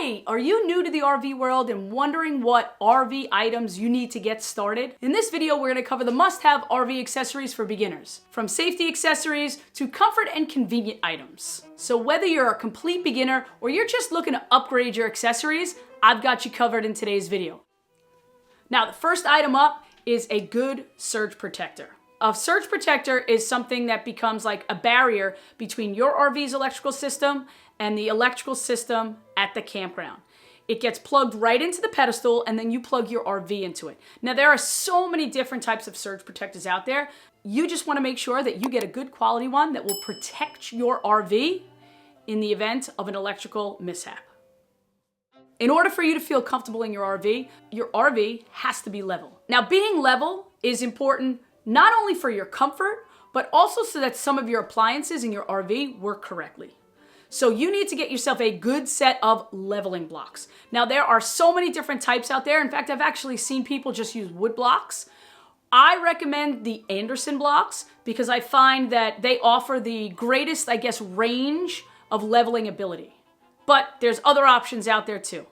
Hey, are you new to the RV world and wondering what RV items you need to get started? In this video, we're going to cover the must-have RV accessories for beginners, from safety accessories to comfort and convenient items. So whether you're a complete beginner or you're just looking to upgrade your accessories, I've got you covered in today's video. Now, the first item up is a good surge protector. A surge protector is something that becomes like a barrier between your RV's electrical system and the electrical system at the campground. It gets plugged right into the pedestal and then you plug your RV into it. Now there are so many different types of surge protectors out there. You just want to make sure that you get a good quality one that will protect your RV in the event of an electrical mishap. In order for you to feel comfortable in your RV has to be level. Now being level is important not only for your comfort, but also so that some of your appliances in your RV work correctly. So you need to get yourself a good set of leveling blocks. Now there are so many different types out there. In fact, I've actually seen people just use wood blocks. I recommend the Anderson blocks because I find that they offer the greatest, range of leveling ability. But there's other options out there too.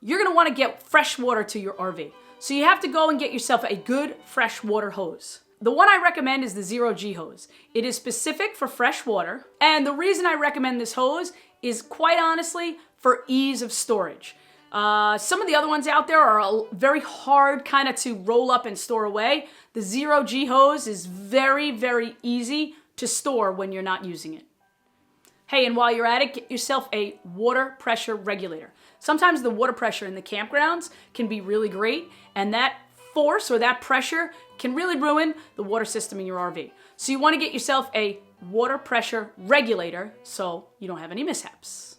You're gonna wanna get fresh water to your RV. So you have to go and get yourself a good freshwater hose. The one I recommend is the 0G hose. It is specific for fresh water, and the reason I recommend this hose is quite honestly for ease of storage. Some of the other ones out there are very hard to roll up and store away. The 0G hose is very, very easy to store when you're not using it. Hey, and while you're at it, get yourself a water pressure regulator. Sometimes the water pressure in the campgrounds can be really great, and that force or that pressure can really ruin the water system in your RV. So you want to get yourself a water pressure regulator so you don't have any mishaps.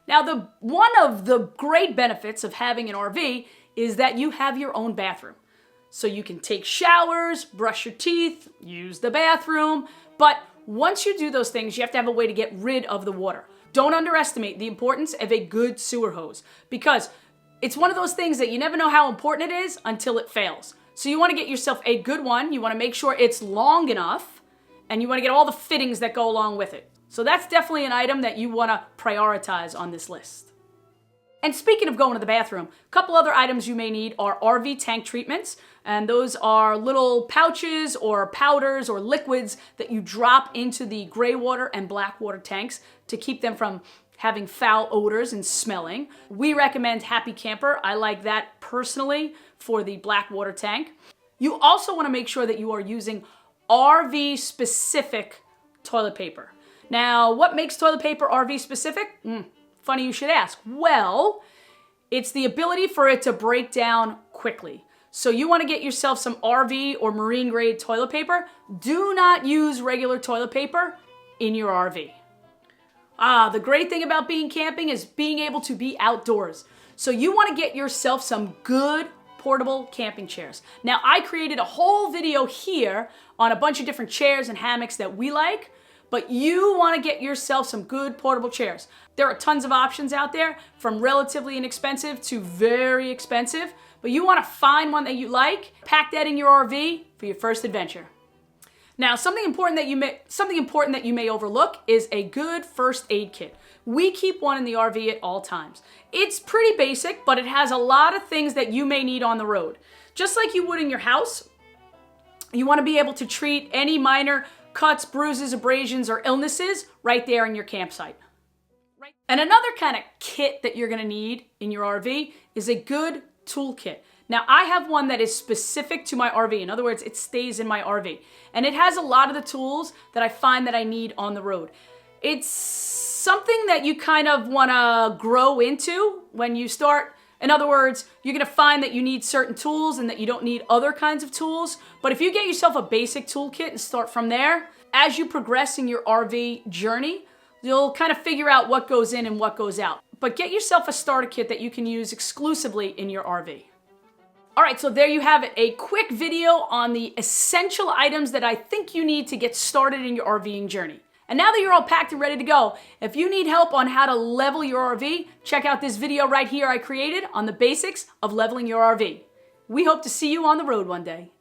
Now, one of the great benefits of having an RV is that you have your own bathroom. So you can take showers, brush your teeth, use the bathroom, but once you do those things, you have to have a way to get rid of the water. Don't underestimate the importance of a good sewer hose because it's one of those things that you never know how important it is until it fails. So you want to get yourself a good one. You want to make sure it's long enough and you want to get all the fittings that go along with it. So that's definitely an item that you want to prioritize on this list. And speaking of going to the bathroom, a couple other items you may need are RV tank treatments. And those are little pouches or powders or liquids that you drop into the gray water and black water tanks to keep them from having foul odors and smelling. We recommend Happy Camper. I like that personally for the black water tank. You also want to make sure that you are using RV specific toilet paper. Now, what makes toilet paper RV specific? Funny you should ask. Well, it's the ability for it to break down quickly. So you want to get yourself some RV or marine grade toilet paper. Do not use regular toilet paper in your RV. The great thing about being camping is being able to be outdoors. So you want to get yourself some good portable camping chairs. Now, I created a whole video here on a bunch of different chairs and hammocks that we like, but you want to get yourself some good portable chairs. There are tons of options out there, from relatively inexpensive to very expensive, but you want to find one that you like, pack that in your RV for your first adventure. Now, something important that you may overlook is a good first aid kit. We keep one in the RV at all times. It's pretty basic, but it has a lot of things that you may need on the road. Just like you would in your house, you want to be able to treat any minor cuts, bruises, abrasions, or illnesses right there in your campsite. And another kind of kit that you're going to need in your RV is a good toolkit. Now, I have one that is specific to my RV. In other words, it stays in my RV. And it has a lot of the tools that I find that I need on the road. It's something that you kind of want to grow into when you start. In other words, you're going to find that you need certain tools and that you don't need other kinds of tools. But if you get yourself a basic toolkit and start from there, as you progress in your RV journey, you'll kind of figure out what goes in and what goes out. But get yourself a starter kit that you can use exclusively in your RV. All right, so there you have it, a quick video on the essential items that I think you need to get started in your RVing journey. And now that you're all packed and ready to go, if you need help on how to level your RV, check out this video right here I created on the basics of leveling your RV. We hope to see you on the road one day.